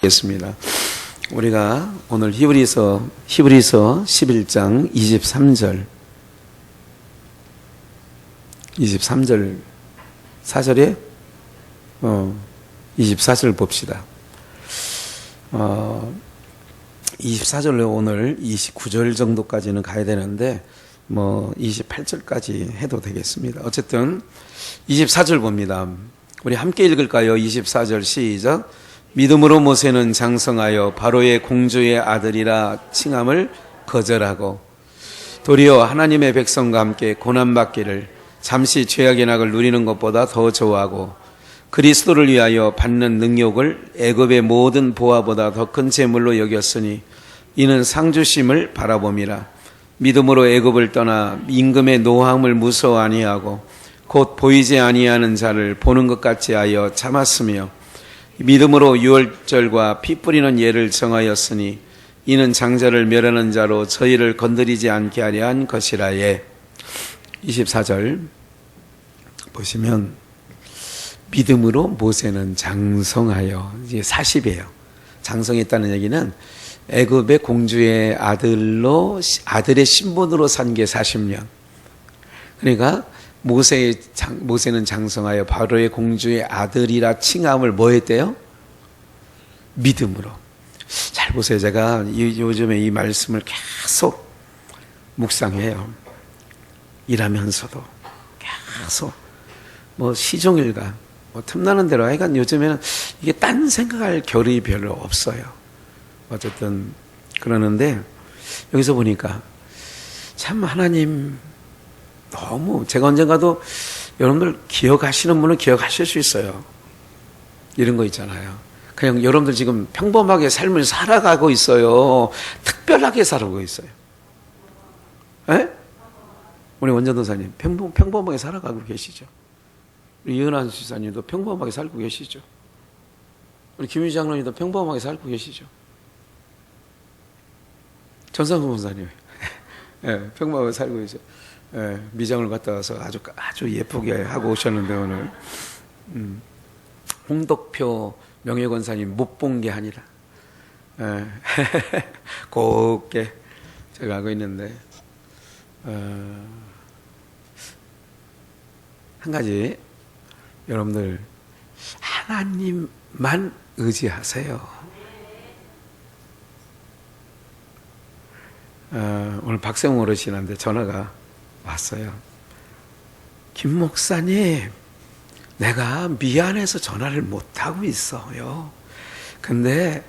겠습니다. 우리가 오늘 히브리서 11장 23절 4절에 24절 봅시다. 24절로 오늘 29절 정도까지는 가야 되는데 28절까지 해도 되겠습니다. 어쨌든 24절 봅니다. 우리 함께 읽을까요? 24절 시작. 믿음으로 모세는 장성하여 바로의 공주의 아들이라 칭함을 거절하고 도리어 하나님의 백성과 함께 고난받기를 잠시 죄악의 낙을 누리는 것보다 더 좋아하고 그리스도를 위하여 받는 능욕을 애굽의 모든 보화보다 더 큰 재물로 여겼으니 이는 상주심을 바라봄이라. 믿음으로 애굽을 떠나 임금의 노함을 무서워 아니하고 곧 보이지 아니하는 자를 보는 것 같이 하여 참았으며 믿음으로 유월절과 피 뿌리는 예를 정하였으니 이는 장자를 멸하는 자로 저희를 건드리지 않게 하려 한 것이라. 24절 보시면 믿음으로 모세는 장성하여, 이제 40이에요. 장성했다는 얘기는 애굽의 공주의 아들의 신분으로 산 게 40년. 그러니까 모세는 장성하여 바로의 공주의 아들이라 칭함을 뭐 했대요? 믿음으로. 잘 보세요. 제가 요즘에 이 말씀을 계속 묵상해요. 일하면서도 계속 시종일관 틈나는 대로 하여간 요즘에는 이게 딴 생각할 겨를이 별로 없어요. 어쨌든 그러는데 여기서 보니까 참 하나님 너무, 제가 언젠가도 여러분들 기억하시는 분은 기억하실 수 있어요. 이런 거 있잖아요. 그냥 여러분들 지금 평범하게 삶을 살아가고 있어요. 특별하게 살아가고 있어요. 에? 우리 원전도사님 평범하게 살아가고 계시죠. 우리 이은한 지사님도 평범하게 살고 계시죠. 우리 김유지 장로님도 평범하게 살고 계시죠. 전상수 목사님 평범하게 살고 계시죠. 미장을 갔다 와서 아주 예쁘게 하고 오셨는데 오늘 홍덕표 명예권사님 못 본 게 아니라 곱게 제가 하고 있는데 한 가지 여러분들 하나님만 의지하세요. 오늘 박세웅 어르신한테 전화가 왔어요. 김 목사님, 내가 미안해서 전화를 못하고 있어요. 근데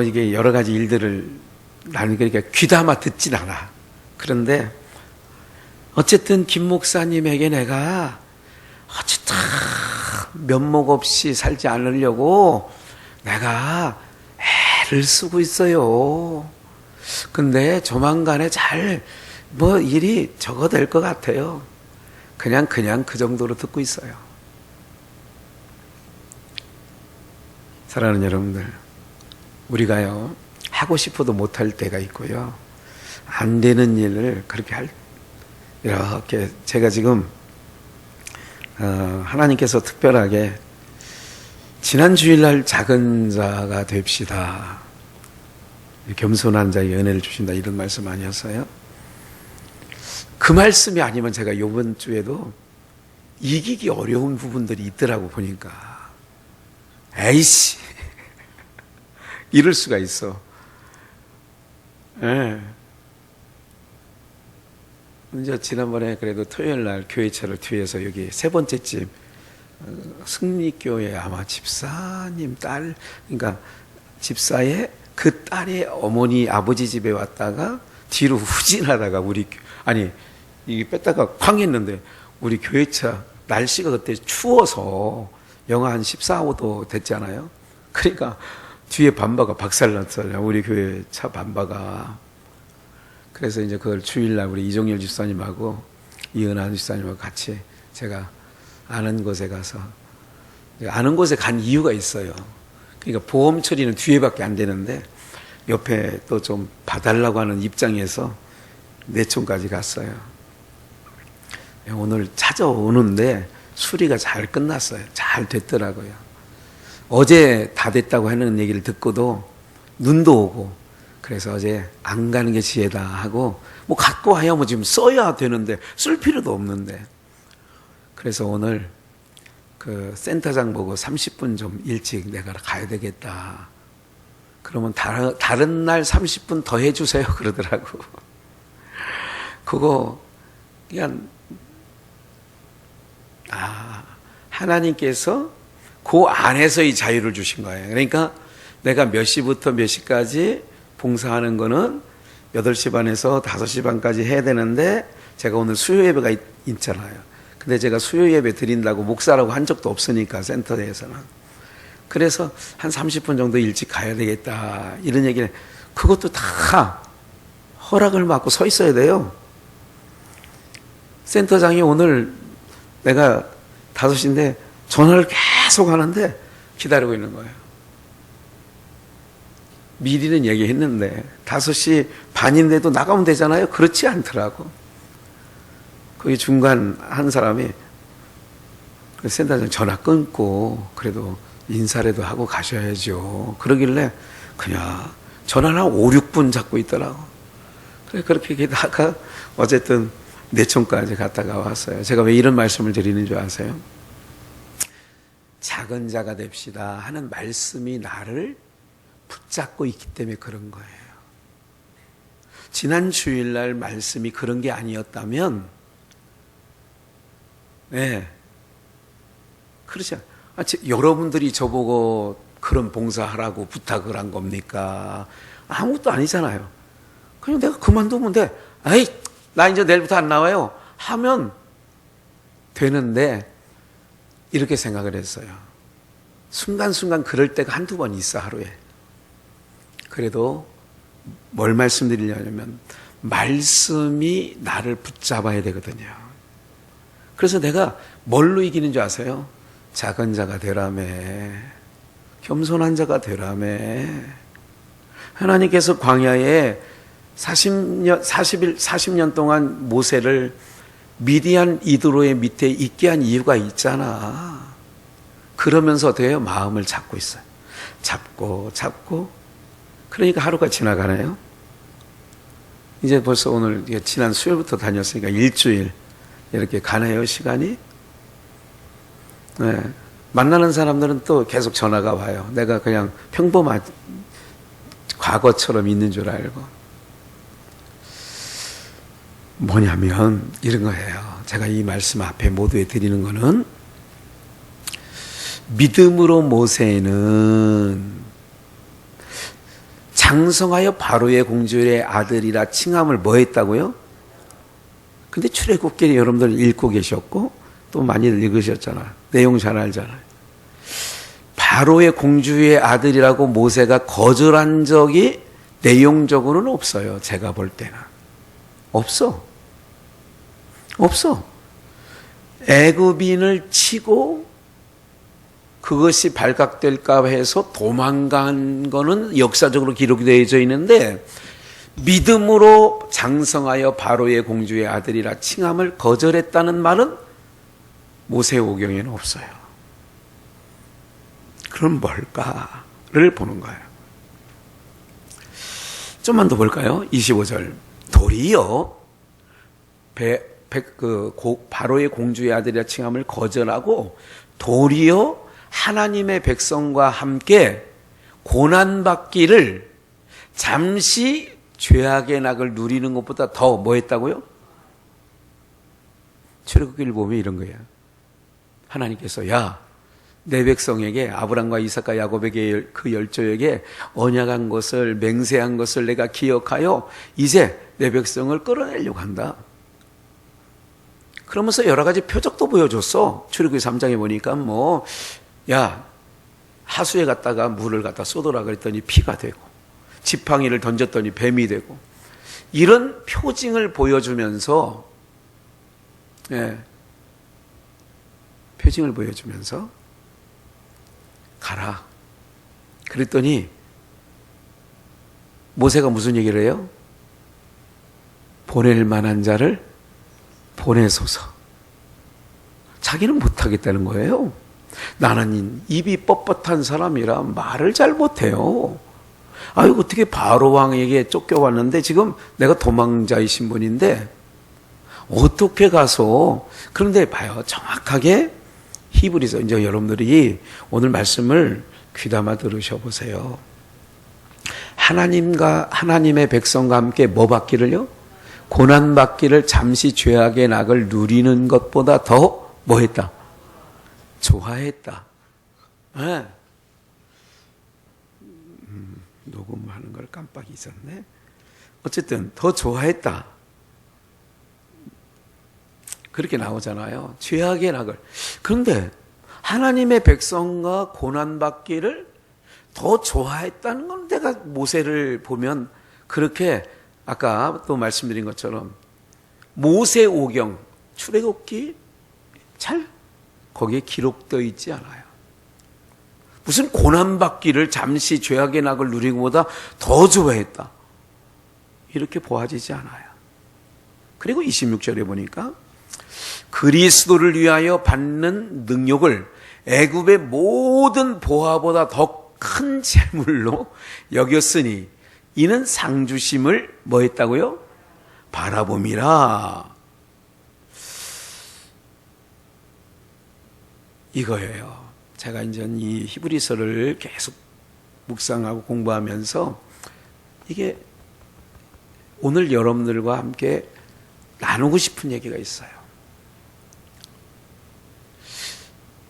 이게 여러 가지 일들을 나는 그러니까 귀담아 듣진 않아. 그런데 어쨌든 김 목사님에게 내가 어쨌든 면목 없이 살지 않으려고 내가 애를 쓰고 있어요. 근데 조만간에 일이 적어될 것 같아요. 그냥 그 정도로 듣고 있어요. 사랑하는 여러분들, 우리가요 하고 싶어도 못할 때가 있고요, 안 되는 일을 그렇게 이렇게 제가 지금 하나님께서 특별하게 지난 주일날 작은 자가 됩시다, 겸손한 자에게 은혜를 주신다, 이런 말씀 아니었어요? 그 말씀이 아니면 제가 이번 주에도 이기기 어려운 부분들이 있더라고. 보니까 에이씨 이럴 수가 있어. 이제 지난번에 그래도 토요일날 교회차를 뒤에서 여기 세 번째 집 승리교회 아마 집사님 딸, 그러니까 집사의 그 딸의 어머니 아버지 집에 왔다가 뒤로 후진하다가 이게 뺐다가 쾅 했는데 우리 교회차 날씨가 그때 추워서 영하 한 14, 15도 됐잖아요. 그러니까 뒤에 밤바가 박살났어요. 우리 교회 차 밤바가. 그래서 이제 그걸 주일날 우리 이종열 집사님하고 이은한 집사님하고 같이 제가 아는 곳에 가서, 아는 곳에 간 이유가 있어요. 그러니까 보험 처리는 뒤에밖에 안 되는데 옆에 또 좀 봐달라고 하는 입장에서 내촌까지 갔어요. 오늘 찾아오는데 수리가 잘 끝났어요. 잘 됐더라고요. 어제 다 됐다고 하는 얘기를 듣고도 눈도 오고, 그래서 어제 안 가는 게 지혜다 하고, 뭐 갖고 와야 뭐 지금 써야 되는데 쓸 필요도 없는데, 그래서 오늘 그 센터장 보고 30분 좀 일찍 내가 가야 되겠다. 그러면 다른 날 30분 더 해주세요 그러더라고. 그거 그냥 하나님께서 그 안에서의 자유를 주신 거예요. 그러니까 내가 몇 시부터 몇 시까지 봉사하는 거는 8시 반에서 5시 반까지 해야 되는데, 제가 오늘 수요 예배가 있잖아요. 근데 제가 수요 예배 드린다고 목사라고 한 적도 없으니까, 센터에서는. 그래서 한 30분 정도 일찍 가야 되겠다 이런 얘기를, 그것도 다 허락을 받고 서 있어야 돼요. 센터장이 오늘 내가 5시인데 전화를 계속 하는데 기다리고 있는 거예요. 미리는 얘기했는데 5시 반인데도 나가면 되잖아요. 그렇지 않더라고. 거기 중간 한 사람이 센터장 전화 끊고 그래도 인사라도 하고 가셔야죠. 그러길래 그냥 전화를 한 5, 6분 잡고 있더라고. 그래, 그렇게 기다가 어쨌든 내촌까지 갔다가 왔어요. 제가 왜 이런 말씀을 드리는 줄 아세요? 작은 자가 됩시다 하는 말씀이 나를 붙잡고 있기 때문에 그런 거예요. 지난 주일날 말씀이 그런 게 아니었다면, 네, 그렇죠. 여러분들이 저보고 그런 봉사하라고 부탁을 한 겁니까? 아무것도 아니잖아요. 그냥 내가 그만두면 돼. 아이, 나 이제 내일부터 안 나와요 하면 되는데, 이렇게 생각을 했어요. 순간순간 그럴 때가 한두 번 있어, 하루에. 그래도 뭘 말씀드리려면 말씀이 나를 붙잡아야 되거든요. 그래서 내가 뭘로 이기는 줄 아세요? 작은 자가 되라며, 겸손한 자가 되라며. 하나님께서 광야에 40년 동안 모세를 미디안 이드로의 밑에 있게 한 이유가 있잖아. 그러면서 어때요? 마음을 잡고 있어요. 잡고 그러니까 하루가 지나가네요. 이제 벌써 오늘 지난 수요일부터 다녔으니까 일주일 이렇게 가네요, 시간이. 네. 만나는 사람들은 또 계속 전화가 와요. 내가 그냥 평범한 과거처럼 있는 줄 알고. 뭐냐면 이런 거예요. 제가 이 말씀 앞에 모두에 드리는 거는, 믿음으로 모세는 장성하여 바로의 공주의 아들이라 칭함을 뭐 했다고요? 근데 출애굽기를 여러분들 읽고 계셨고 또 많이들 읽으셨잖아. 내용 잘 알잖아요. 바로의 공주의 아들이라고 모세가 거절한 적이 내용적으로는 없어요. 제가 볼 때는. 없어. 애굽인을 치고 그것이 발각될까 해서 도망간 거는 역사적으로 기록이 되어져 있는데, 믿음으로 장성하여 바로의 공주의 아들이라 칭함을 거절했다는 말은 모세오경에는 없어요. 그럼 뭘까를 보는 거예요. 좀만 더 볼까요? 25절. 도리어 바로의 공주의 아들이라 칭함을 거절하고 도리어 하나님의 백성과 함께 고난받기를 잠시 죄악의 낙을 누리는 것보다 더 뭐 했다고요? 출애굽기를 보면 이런 거예요. 하나님께서 야, 내 백성에게, 아브람과 이삭과 야곱에게, 그 열조에게 언약한 것을, 맹세한 것을 내가 기억하여 이제 내 백성을 끌어내려고 한다. 그러면서 여러 가지 표적도 보여줬어. 출애굽기 3장에 보니까 야, 하수에 갔다가 물을 갖다 쏟으라 그랬더니 피가 되고, 지팡이를 던졌더니 뱀이 되고, 이런 표징을 보여주면서, 표징을 보여주면서 가라. 그랬더니 모세가 무슨 얘기를 해요? 보낼 만한 자를 보내소서. 자기는 못하겠다는 거예요. 나는 입이 뻣뻣한 사람이라 말을 잘 못해요. 아유, 어떻게 바로 왕에게 쫓겨왔는데 지금 내가 도망자의 신분인데 어떻게 가서. 그런데 봐요, 정확하게 히브리서, 이제 여러분들이 오늘 말씀을 귀담아 들으셔 보세요. 하나님의 백성과 함께 뭐 받기를요? 고난 받기를, 잠시 죄악의 낙을 누리는 것보다 더 뭐 했다? 좋아했다. 네. 녹음하는 걸 깜빡 잊었네. 어쨌든 더 좋아했다. 그렇게 나오잖아요. 죄악의 낙을. 그런데 하나님의 백성과 고난받기를 더 좋아했다는 건, 내가 모세를 보면 그렇게, 아까 또 말씀드린 것처럼 모세 오경, 출애굽기 잘 거기에 기록되어 있지 않아요. 무슨 고난받기를, 잠시 죄악의 낙을 누리고보다 더 좋아했다, 이렇게 보아지지 않아요. 그리고 26절에 보니까 그리스도를 위하여 받는 능욕을 애굽의 모든 보화보다 더 큰 재물로 여겼으니 이는 상주심을 뭐 했다고요? 바라봄이라. 이거예요. 제가 이제 이 히브리서를 계속 묵상하고 공부하면서 이게 오늘 여러분들과 함께 나누고 싶은 얘기가 있어요.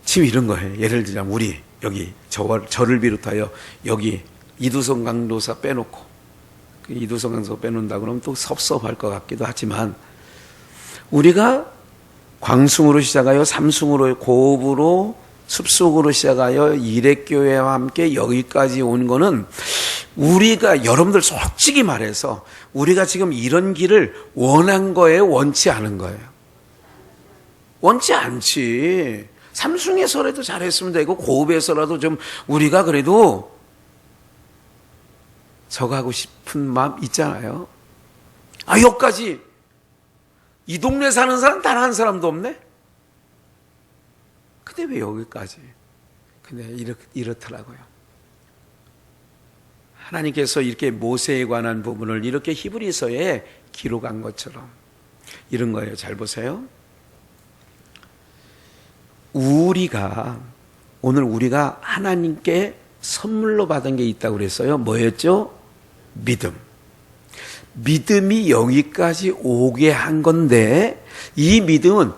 지금 이런 거예요. 예를 들자면 우리 여기 저를 비롯하여 여기 이두성 강도사 빼놓고, 이두성 강도사 빼놓는다 그러면 또 섭섭할 것 같기도 하지만, 우리가 광숭으로 시작하여 삼숭으로, 고읍으로, 숲속으로 시작하여 이레교회와 함께 여기까지 온 거는, 우리가, 여러분들 솔직히 말해서 우리가 지금 이런 길을 원한 거예요? 원치 않은 거예요? 원치 않지. 삼숭에서라도 잘했으면 되고 고읍에서라도 좀 우리가 그래도 저거 하고 싶은 마음 있잖아요. 아, 여기까지 이 동네 사는 사람 단 한 사람도 없네? 근데 왜 여기까지? 근데 이렇더라고요. 하나님께서 이렇게 모세에 관한 부분을 이렇게 히브리서에 기록한 것처럼 이런 거예요. 잘 보세요. 오늘 우리가 하나님께 선물로 받은 게 있다고 그랬어요. 뭐였죠? 믿음. 믿음이 여기까지 오게 한 건데, 이 믿음은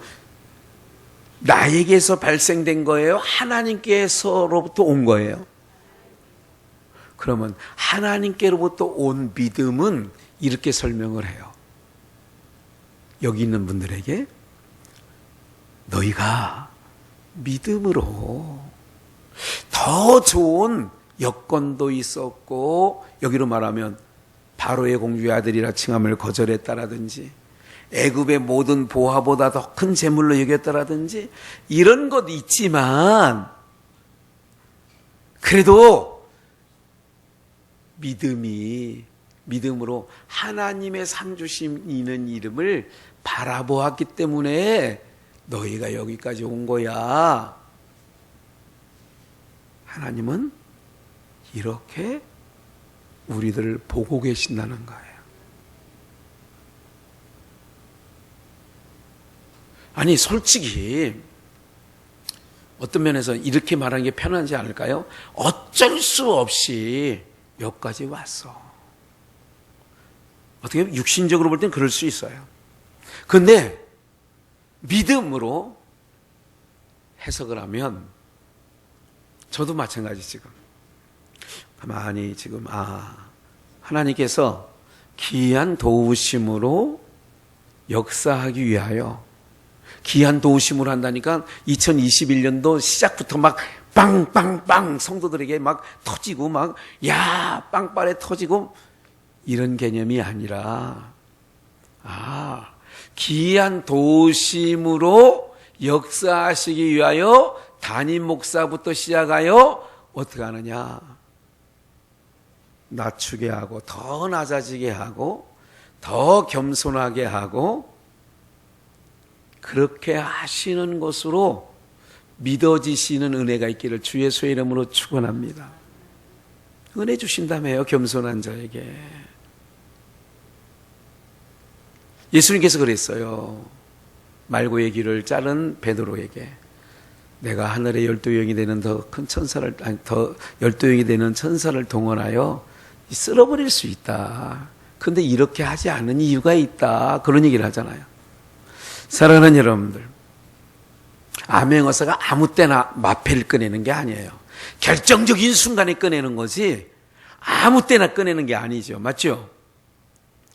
나에게서 발생된 거예요? 하나님께서로부터 온 거예요? 그러면 하나님께로부터 온 믿음은 이렇게 설명을 해요. 여기 있는 분들에게 너희가 믿음으로 더 좋은 여건도 있었고, 여기로 말하면 바로의 공주의 아들이라 칭함을 거절했다라든지, 애굽의 모든 보화보다 더 큰 재물로 여겼다라든지, 이런 것 있지만 그래도 믿음으로 하나님의 상주심 있는 이름을 바라보았기 때문에 너희가 여기까지 온 거야. 하나님은 이렇게 우리들을 보고 계신다는 거예요. 아니, 솔직히 어떤 면에서 이렇게 말하는 게 편하지 않을까요? 어쩔 수 없이 여기까지 왔어. 어떻게 보면 육신적으로 볼 땐 그럴 수 있어요. 그런데 믿음으로 해석을 하면, 저도 마찬가지 지금 가만히 지금 하나님께서 귀한 도우심으로 역사하기 위하여, 귀한 도우심으로 한다니까 2021년도 시작부터 막 빵빵빵 성도들에게 막 터지고 막 야 빵빠레 터지고 이런 개념이 아니라, 귀한 도우심으로 역사하시기 위하여 담임 목사부터 시작하여 어떻게 하느냐, 낮추게 하고 더 낮아지게 하고 더 겸손하게 하고, 그렇게 하시는 것으로 믿어지시는 은혜가 있기를 주 예수의 이름으로 축원합니다. 은혜 주신다며요, 겸손한 자에게. 예수님께서 그랬어요. 말고의 길을 자른 베드로에게 내가 하늘의 12영이 되는 더 큰 천사를, 아니, 더 12영이 되는 천사를 동원하여 쓸어버릴 수 있다. 근데 이렇게 하지 않은 이유가 있다. 그런 얘기를 하잖아요. 사랑하는 여러분들, 암행어사가 아무 때나 마패를 꺼내는 게 아니에요. 결정적인 순간에 꺼내는 거지 아무 때나 꺼내는 게 아니죠. 맞죠?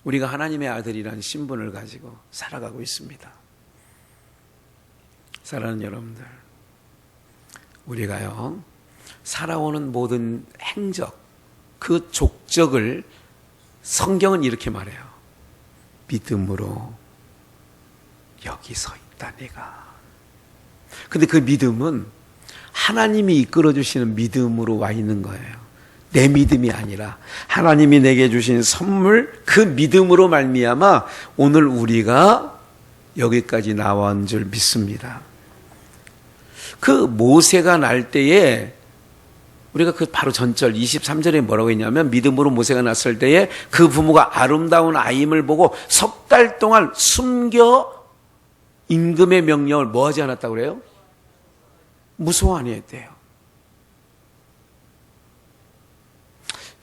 우리가 하나님의 아들이라는 신분을 가지고 살아가고 있습니다. 사랑하는 여러분들, 우리가요, 살아오는 모든 행적, 그 족적을 성경은 이렇게 말해요. 믿음으로 여기 서 있다, 내가. 근데 그 믿음은 하나님이 이끌어주시는 믿음으로 와 있는 거예요. 내 믿음이 아니라 하나님이 내게 주신 선물, 그 믿음으로 말미암아 오늘 우리가 여기까지 나온 줄 믿습니다. 그 모세가 날 때에 우리가 그 바로 전절 23절에 뭐라고 했냐면 믿음으로 모세가 났을 때에 그 부모가 아름다운 아임을 보고 석 달 동안 숨겨 임금의 명령을 뭐 하지 않았다고 그래요? 무서워 안 했대요.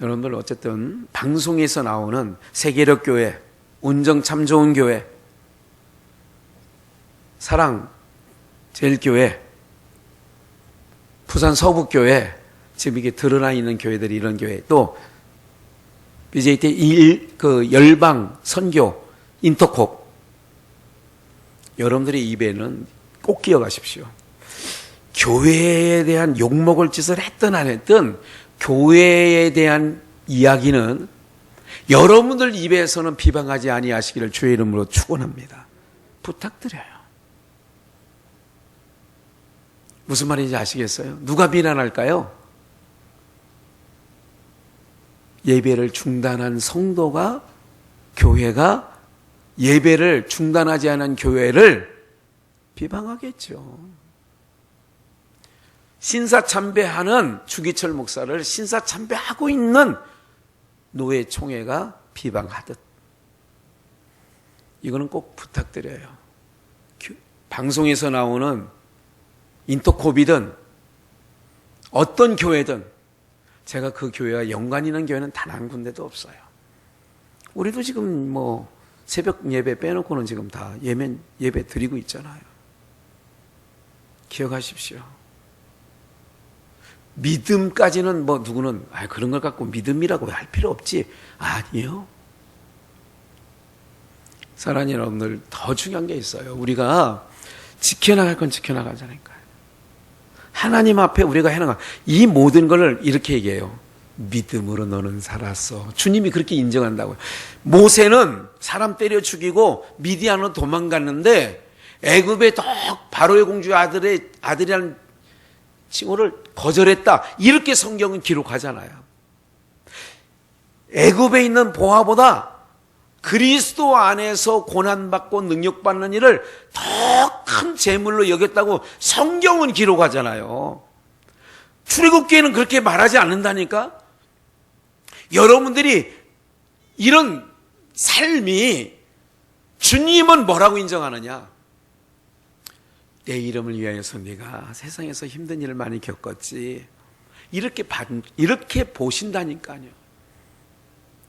여러분들 어쨌든 방송에서 나오는 세계력 교회, 운정 참 좋은 교회, 사랑 제일교회, 부산 서북교회, 지금 이게 드러나 있는 교회들이 이런 교회, 또 BJT 열방 선교 인터콥, 여러분들의 입에는 꼭 기억하십시오. 교회에 대한 욕먹을 짓을 했든 안 했든 교회에 대한 이야기는 여러분들 입에서는 비방하지 아니하시기를 주의 이름으로 축원합니다. 부탁드려요. 무슨 말인지 아시겠어요? 누가 비난할까요? 예배를 중단한 성도가, 교회가 예배를 중단하지 않은 교회를 비방하겠죠. 신사참배하는 주기철 목사를 신사참배하고 있는 노회총회가 비방하듯, 이거는 꼭 부탁드려요. 방송에서 나오는 인터콥이든 어떤 교회든 제가 그 교회와 연관 있는 교회는 단 한 군데도 없어요. 우리도 지금 뭐 새벽 예배 빼놓고는 지금 다 예배 드리고 있잖아요. 기억하십시오. 믿음까지는 뭐 누구는 그런 걸 갖고 믿음이라고 할 필요 없지. 아니요. 사랑하는 여러분들, 더 중요한 게 있어요. 우리가 지켜나갈 건 지켜나가자니까요. 하나님 앞에 우리가 해나가, 이 모든 걸 이렇게 얘기해요. 믿음으로 너는 살았어. 주님이 그렇게 인정한다고요. 모세는 사람 때려 죽이고 미디안으로 도망갔는데 애굽의 바로의 공주의 아들이라는 칭호를 거절했다. 이렇게 성경은 기록하잖아요. 애굽에 있는 보화보다 그리스도 안에서 고난받고 능력받는 일을 더 큰 재물로 여겼다고 성경은 기록하잖아요. 출애굽기에는 그렇게 말하지 않는다니까? 여러분들이 이런 삶이 주님은 뭐라고 인정하느냐? 내 이름을 위하여서 네가 세상에서 힘든 일을 많이 겪었지. 이렇게 보신다니까요.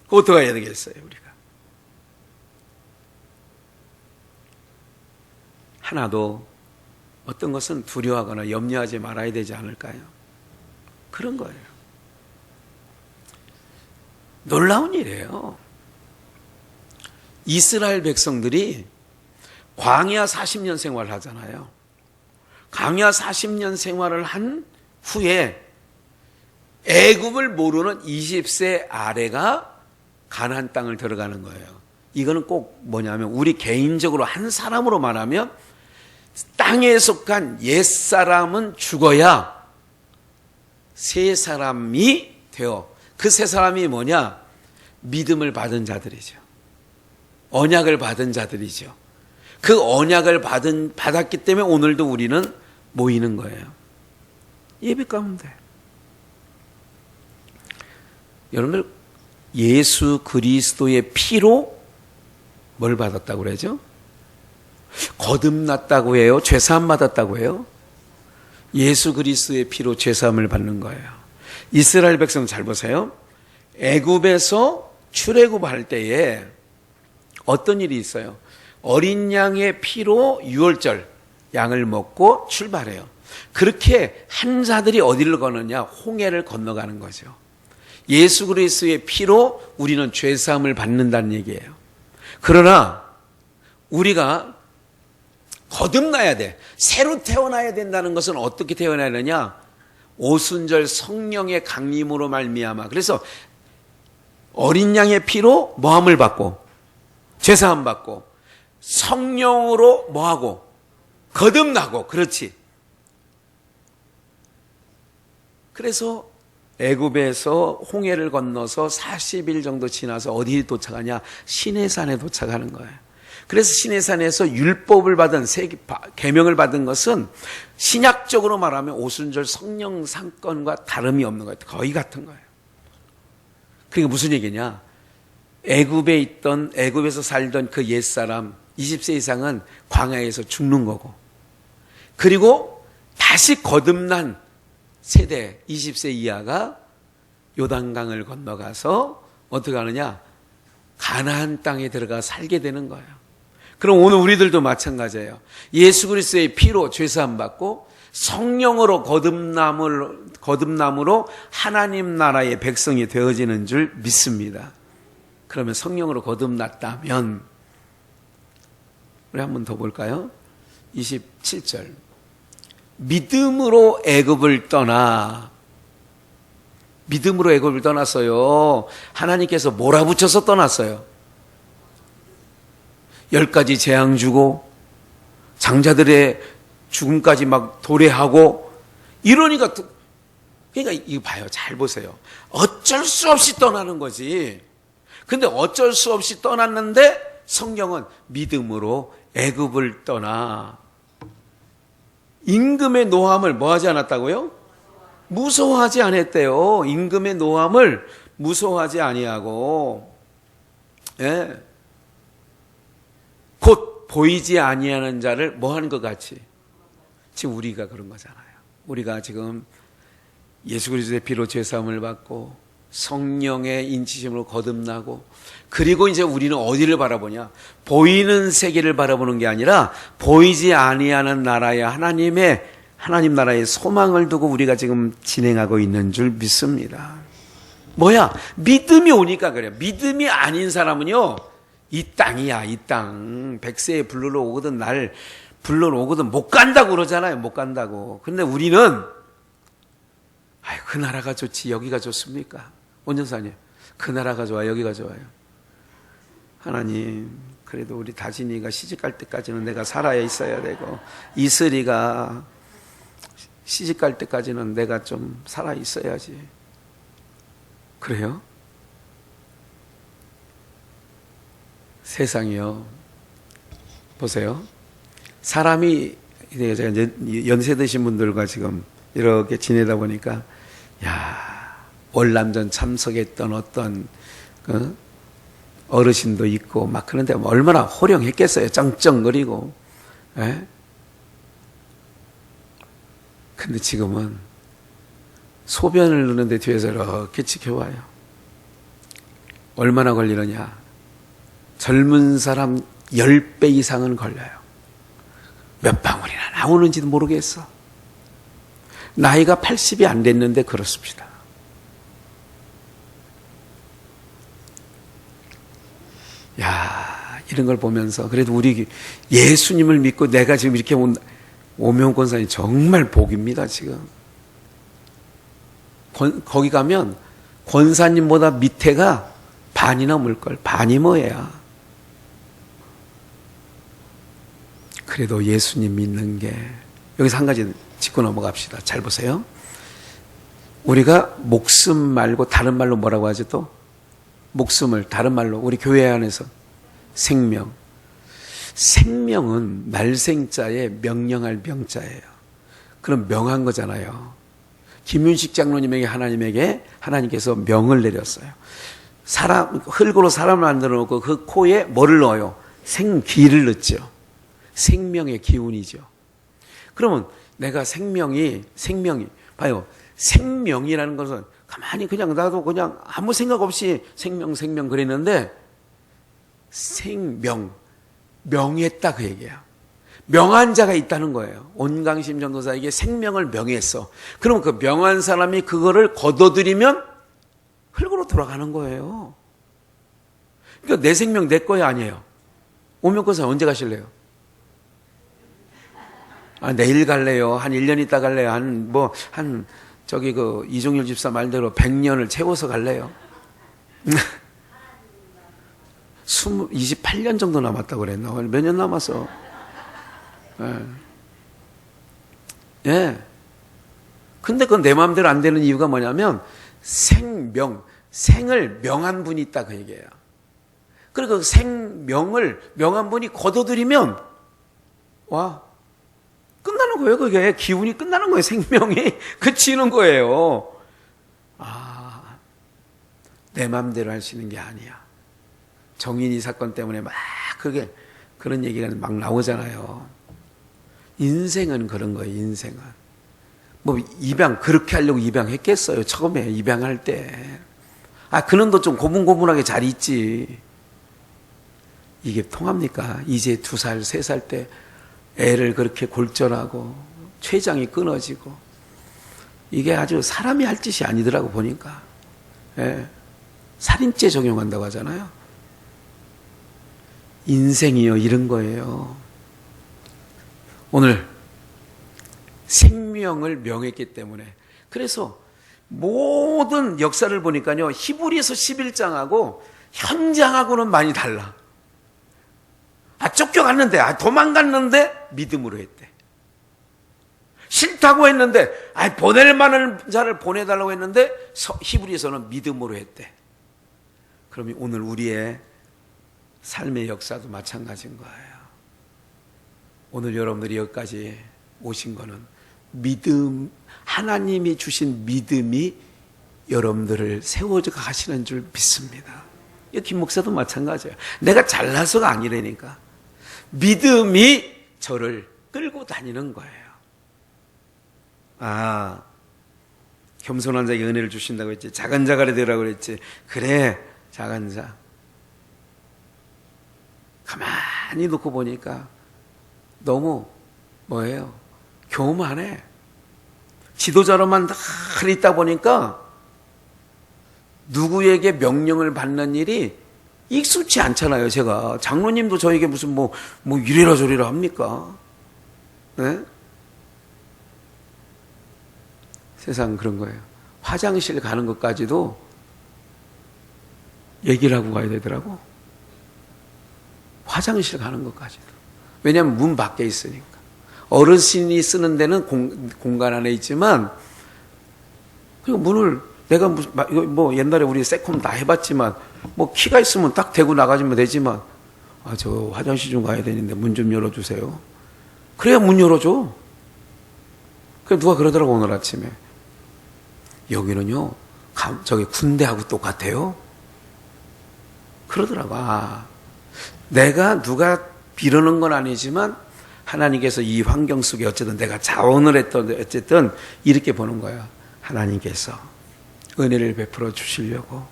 어떻게 해야 되겠어요, 우리가? 하나도 어떤 것은 두려워하거나 염려하지 말아야 되지 않을까요? 그런 거예요. 놀라운 일이에요. 이스라엘 백성들이 광야 40년 생활을 하잖아요. 광야 40년 생활을 한 후에 애굽을 모르는 20세 아래가 가나안 땅을 들어가는 거예요. 이거는 꼭 뭐냐면 우리 개인적으로 한 사람으로 말하면 땅에 속한 옛사람은 죽어야 새 사람이 되어, 그 새 사람이 뭐냐? 믿음을 받은 자들이죠. 언약을 받은 자들이죠. 그 언약을 받았기 때문에 오늘도 우리는 모이는 거예요. 예배 가운데. 여러분들 예수 그리스도의 피로 뭘 받았다고 그러죠? 거듭났다고 해요? 죄사함 받았다고 해요? 예수 그리스도의 피로 죄사함을 받는 거예요. 이스라엘 백성 잘 보세요. 애굽에서 출애굽할 때에 어떤 일이 있어요? 어린 양의 피로 유월절 양을 먹고 출발해요. 그렇게 한 자들이 어디를 건너냐? 홍해를 건너가는 거죠. 예수 그리스도의 피로 우리는 죄사함을 받는다는 얘기예요. 그러나 우리가 거듭나야 돼. 새로 태어나야 된다는 것은 어떻게 태어나야 되냐? 오순절 성령의 강림으로 말미암아. 그래서 어린 양의 피로 모함을 받고 죄사함 받고 성령으로 뭐하고 거듭나고. 그렇지. 그래서 애굽에서 홍해를 건너서 40일 정도 지나서 어디에 도착하냐? 시내산에 도착하는 거예요. 그래서 시내산에서 율법을 받은 계명을 받은 것은 신약적으로 말하면 오순절 성령 상권과 다름이 없는 거예요. 거의 같은 거예요. 그러니까 무슨 얘기냐? 애굽에서 살던 그 옛사람 20세 이상은 광야에서 죽는 거고, 그리고 다시 거듭난 세대 20세 이하가 요단강을 건너가서 어떻게 하느냐? 가나안 땅에 들어가 살게 되는 거예요. 그럼 오늘 우리들도 마찬가지예요. 예수 그리스도의 피로 죄사함 받고 성령으로 거듭남으로 하나님 나라의 백성이 되어지는 줄 믿습니다. 그러면 성령으로 거듭났다면 우리 한 번 더 볼까요? 27절. 믿음으로 애굽을 떠났어요. 하나님께서 몰아붙여서 떠났어요. 10가지 재앙 주고 장자들의 죽음까지 막 도래하고 이러니까, 그러니까 이거 봐요. 잘 보세요. 어쩔 수 없이 떠나는 거지. 근데 어쩔 수 없이 떠났는데 성경은 믿음으로 애굽을 떠나 임금의 노함을 뭐 하지 않았다고요? 무서워하지 않았대요. 임금의 노함을 무서워하지 아니하고, 예. 곧 보이지 아니하는 자를 뭐 하는 것 같이. 지금 우리가 그런 거잖아요. 우리가 지금 예수 그리스도의 피로 죄사함을 받고 성령의 인치심으로 거듭나고, 그리고 이제 우리는 어디를 바라보냐? 보이는 세계를 바라보는 게 아니라 보이지 아니하는 나라의 하나님 나라의 소망을 두고 우리가 지금 진행하고 있는 줄 믿습니다. 뭐야? 믿음이 오니까 그래요. 믿음이 아닌 사람은요, 이 땅이야, 이 땅. 백세에 불러러 오거든 못 간다고 그러잖아요. 못 간다고. 근데 우리는 그 나라가 좋지 여기가 좋습니까? 원전사님, 그 나라가 좋아요, 여기가 좋아요? 하나님, 그래도 우리 다진이가 시집갈 때까지는 내가 살아야 있어야 되고, 이슬이가 시집갈 때까지는 내가 좀 살아 있어야지. 그래요? 세상이요. 보세요. 사람이 제가 이제 연세 드신 분들과 지금 이렇게 지내다 보니까, 월남전 참석했던 어떤 어르신도 있고 막 그런데 얼마나 호령했겠어요. 쩡쩡거리고. 예? 근데 지금은 소변을 넣는데 뒤에서 이렇게 지켜봐요. 얼마나 걸리느냐? 젊은 사람 10배 이상은 걸려요. 몇 방울이나 나오는지도 모르겠어. 나이가 80이 안 됐는데 그렇습니다. 이런 걸 보면서 그래도 우리 예수님을 믿고 내가 지금 이렇게 오명 권사님 정말 복입니다. 지금 거기 가면 권사님보다 밑에가 반이 넘을걸. 반이 뭐야. 그래도 예수님 믿는 게, 여기서 한 가지 짚고 넘어갑시다. 잘 보세요. 우리가 목숨 말고 다른 말로 뭐라고 하죠 또? 목숨을 다른 말로 우리 교회 안에서 생명. 생명은 말생자에 명령할 명자예요. 그럼 명한 거잖아요. 김윤식 장로님에게 하나님께서 명을 내렸어요. 흙으로 사람을 만들어 놓고 그 코에 뭐를 넣어요? 생기를 넣죠. 생명의 기운이죠. 그러면 내가 생명이 봐요. 생명이라는 것은 가만히 그냥 나도 그냥 아무 생각 없이 생명 그랬는데 명했다 그 얘기야. 명한 자가 있다는 거예요. 온강심 전도사에게 생명을 명했어. 그럼 그 명한 사람이 그거를 거둬들이면 흙으로 돌아가는 거예요. 그러니까 내 생명 내 거야 아니에요. 오명권사 언제 가실래요? 내일 갈래요. 한 1년 있다 갈래요. 이종일 집사 말대로 100년을 채워서 갈래요. 28년 정도 남았다고 그랬나? 몇 년 남았어? 예. 근데 그건 내 마음대로 안 되는 이유가 뭐냐면 생을 명한 분이 있다 그 얘기예요. 그리고 그 생명을 명한 분이 거둬들이면 끝나는 거예요. 그게 기운이 끝나는 거예요. 생명이 그치는 거예요. 내 마음대로 할 수 있는 게 아니야. 정인이 사건 때문에 그런 얘기가 막 나오잖아요. 인생은 그런 거예요. 인생은 입양 그렇게 하려고 입양했겠어요. 처음에 입양할 때 그놈도 좀 고분고분하게 잘 있지. 이게 통합니까? 이제 2살 3살 때 애를 그렇게 골절하고 췌장이 끊어지고 이게 아주 사람이 할 짓이 아니더라고 보니까. 살인죄 적용한다고 하잖아요. 인생이요 이런 거예요. 오늘 생명을 명했기 때문에 그래서 모든 역사를 보니까요. 히브리서 11장하고 현장하고는 많이 달라. 쫓겨갔는데 도망갔는데 믿음으로 했대. 싫다고 했는데 보낼 만한 자를 보내달라고 했는데 히브리서는 믿음으로 했대. 그러면 오늘 우리의 삶의 역사도 마찬가지인 거예요. 오늘 여러분들이 여기까지 오신 거는 믿음, 하나님이 주신 믿음이 여러분들을 세워져 가시는 줄 믿습니다. 김 목사도 마찬가지예요. 내가 잘나서가 아니라니까. 믿음이 저를 끌고 다니는 거예요. 겸손한 자에게 은혜를 주신다고 했지. 작은 자가 되라고 그랬지. 그래, 작은 자. 가만히 놓고 보니까 너무 교만해. 지도자로만 늘 있다 보니까 누구에게 명령을 받는 일이 익숙치 않잖아요. 제가 장로님도 저에게 무슨 이래라 저래라 합니까? 네? 세상 그런 거예요. 화장실 가는 것까지도 얘기를 하고 가야 되더라고. 화장실 가는 것까지도. 왜냐하면 문 밖에 있으니까. 어르신이 쓰는 데는 공간 안에 있지만 그 문을 내가 옛날에 우리 세콤 다 해봤지만 키가 있으면 딱 대고 나가주면 되지만 저 화장실 좀 가야 되는데 문 좀 열어주세요. 그래야 문 열어줘. 그래 누가 그러더라고 오늘 아침에. 여기는요 저기 군대하고 똑같아요. 그러더라고. 내가 누가 비르는 건 아니지만 하나님께서 이 환경 속에 어쨌든 내가 자원을 했던 어쨌든 이렇게 보는 거야. 하나님께서 은혜를 베풀어 주시려고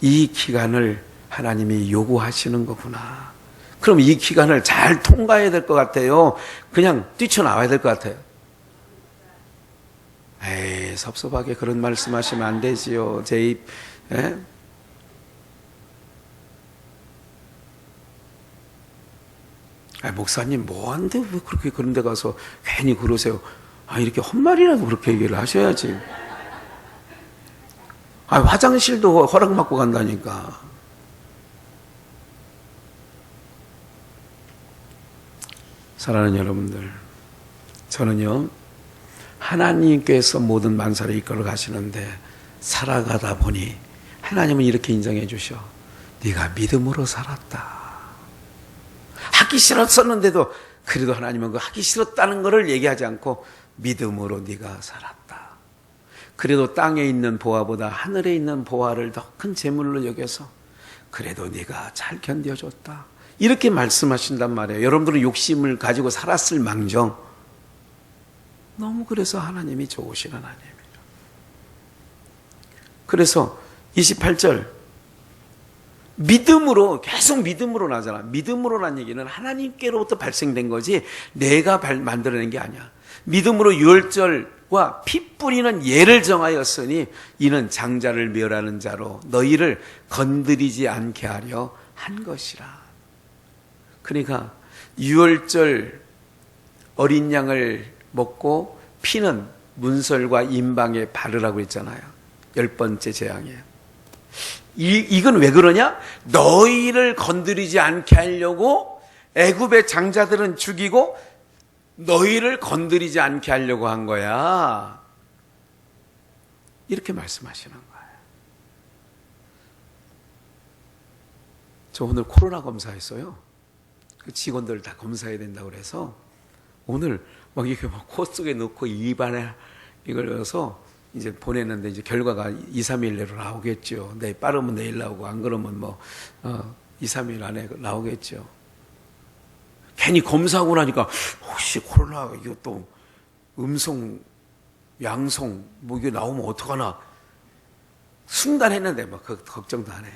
이 기간을 하나님이 요구하시는 거구나. 그럼 이 기간을 잘 통과해야 될 것 같아요. 그냥 뛰쳐나와야 될 것 같아요. 섭섭하게 그런 말씀하시면 안 되지요. 제 입, 목사님 뭐한데 왜 그렇게 그런 데 가서 괜히 그러세요. 이렇게 헛말이라도 그렇게 얘기를 하셔야지. 화장실도 허락받고 간다니까. 사랑하는 여러분들, 저는요 하나님께서 모든 만사를 이끌어 가시는데 살아가다 보니 하나님은 이렇게 인정해 주셔. 네가 믿음으로 살았다. 하기 싫었었는데도 그래도 하나님은 그 하기 싫었다는 것을 얘기하지 않고 믿음으로 네가 살았다. 그래도 땅에 있는 보화보다 하늘에 있는 보화를 더 큰 재물로 여겨서 그래도 네가 잘 견뎌줬다. 이렇게 말씀하신단 말이에요. 여러분들은 욕심을 가지고 살았을 망정 너무 그래서 하나님이 좋으신 하나님이에요. 그래서 28절 믿음으로 계속 믿음으로 나잖아. 믿음으로란 얘기는 하나님께로부터 발생된 거지 내가 만들어낸 게 아니야. 믿음으로 유월절과 피 뿌리는 예를 정하였으니 이는 장자를 멸하는 자로 너희를 건드리지 않게 하려 한 것이라. 그러니까 유월절 어린 양을 먹고 피는 문설과 임방에 바르라고 했잖아요. 10번째 재앙이에요. 이건 왜 그러냐? 너희를 건드리지 않게 하려고 애굽의 장자들은 죽이고 너희를 건드리지 않게 하려고 한 거야. 이렇게 말씀하시는 거예요. 저 오늘 코로나 검사했어요. 그 직원들 다 검사해야 된다고 그래서 오늘 막 이렇게 막 코 속에 넣고 입안에 이걸 넣어서 이제 보냈는데 이제 결과가 2, 3일 내로 나오겠죠. 빠르면 내일 나오고 안 그러면 2, 3일 안에 나오겠죠. 괜히 검사하고 나니까 혹시 코로나 이거 또 음성, 양성 이게 나오면 어떡하나 순간 했는데 막 걱정도 안 해.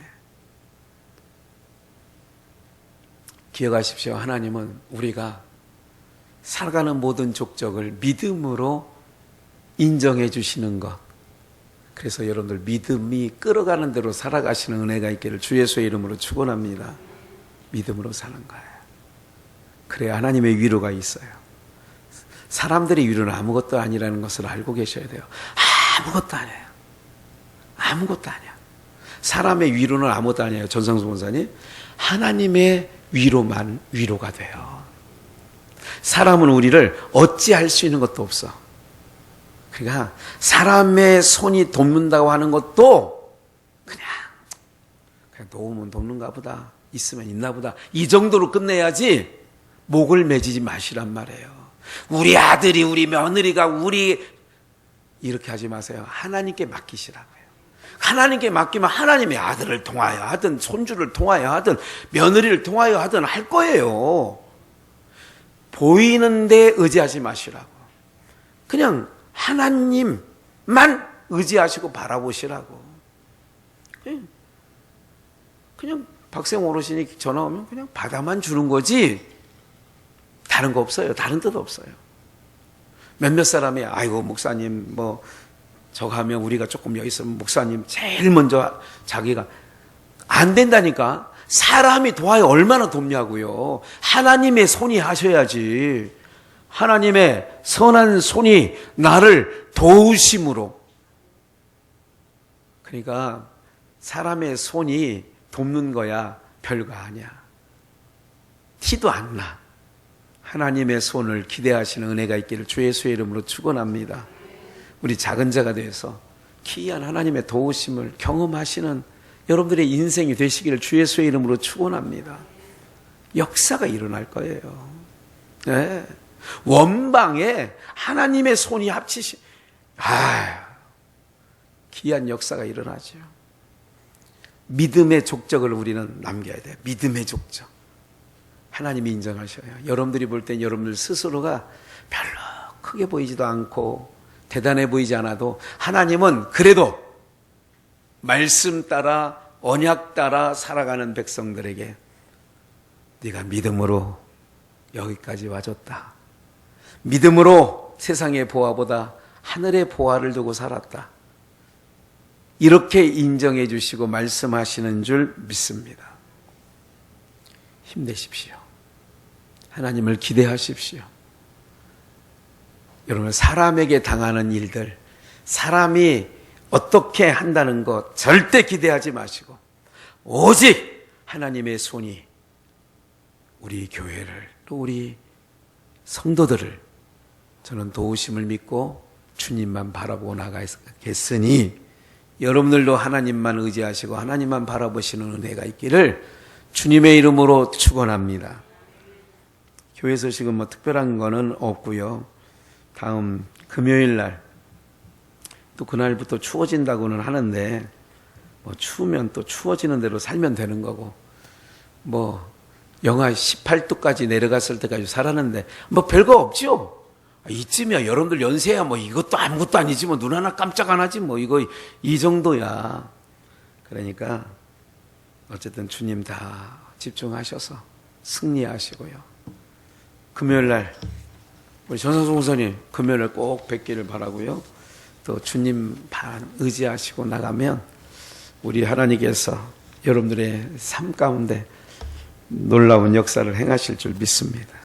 기억하십시오. 하나님은 우리가 살아가는 모든 족적을 믿음으로 인정해 주시는 것. 그래서 여러분들 믿음이 끌어가는 대로 살아가시는 은혜가 있기를 주 예수의 이름으로 축원합니다. 믿음으로 사는 거예요. 그래야 하나님의 위로가 있어요. 사람들의 위로는 아무것도 아니라는 것을 알고 계셔야 돼요. 아무것도 아니에요. 아무것도 아니야. 사람의 위로는 아무것도 아니에요. 전상수 목사님. 하나님의 위로만 위로가 돼요. 사람은 우리를 어찌할 수 있는 것도 없어. 그러니까 사람의 손이 돕는다고 하는 것도 그냥 도움은 돕는가 보다. 있으면 있나 보다. 이 정도로 끝내야지 목을 매지지 마시란 말이에요. 우리 아들이 우리 며느리가 우리 이렇게 하지 마세요. 하나님께 맡기시라고요. 하나님께 맡기면 하나님의 아들을 통하여 하든 손주를 통하여 하든 며느리를 통하여 하든 할 거예요. 보이는데 의지하지 마시라고. 그냥 하나님만 의지하시고 바라보시라고. 그냥 박생 어르신이 전화 오면 그냥 받아만 주는 거지 다른 거 없어요. 다른 뜻 없어요. 몇몇 사람이 아이고 목사님 저거 하면 우리가 조금 여기 있으면 목사님 제일 먼저 자기가 안 된다니까. 사람이 도와야 얼마나 돕냐고요. 하나님의 손이 하셔야지. 하나님의 선한 손이 나를 도우심으로. 그러니까 사람의 손이 돕는 거야 별거 아니야. 티도 안 나. 하나님의 손을 기대하시는 은혜가 있기를 주 예수의 이름으로 축원합니다. 우리 작은 자가 되어서 기이한 하나님의 도우심을 경험하시는 여러분들의 인생이 되시기를 주 예수의 이름으로 축원합니다. 역사가 일어날 거예요. 네. 원방에 하나님의 손이 합치시 기이한 역사가 일어나죠. 믿음의 족적을 우리는 남겨야 돼요. 믿음의 족적. 하나님이 인정하셔요. 여러분들이 볼 땐 여러분들 스스로가 별로 크게 보이지도 않고 대단해 보이지 않아도 하나님은 그래도 말씀 따라 언약 따라 살아가는 백성들에게 네가 믿음으로 여기까지 와줬다. 믿음으로 세상의 보화보다 하늘의 보화를 두고 살았다. 이렇게 인정해 주시고 말씀하시는 줄 믿습니다. 힘내십시오. 하나님을 기대하십시오. 여러분, 사람에게 당하는 일들, 사람이 어떻게 한다는 것 절대 기대하지 마시고 오직 하나님의 손이 우리 교회를 또 우리 성도들을 저는 도우심을 믿고 주님만 바라보고 나가겠으니 여러분들도 하나님만 의지하시고 하나님만 바라보시는 은혜가 있기를 주님의 이름으로 축원합니다. 교회 소식은 특별한 거는 없고요. 다음 금요일 날, 또 그날부터 추워진다고는 하는데, 뭐 추우면 또 추워지는 대로 살면 되는 거고, 뭐 영하 18도까지 내려갔을 때까지 살았는데 뭐 별거 없죠. 이쯤이야. 여러분들 연세야 뭐 이것도 아무것도 아니지 뭐 눈 하나 깜짝 안 하지 뭐 이거 이 정도야. 그러니까 어쨌든 주님 다 집중하셔서 승리하시고요. 금요일 날 우리 전상수 목사님 금요일 날 꼭 뵙기를 바라고요. 또 주님 의지하시고 나가면 우리 하나님께서 여러분들의 삶 가운데 놀라운 역사를 행하실 줄 믿습니다.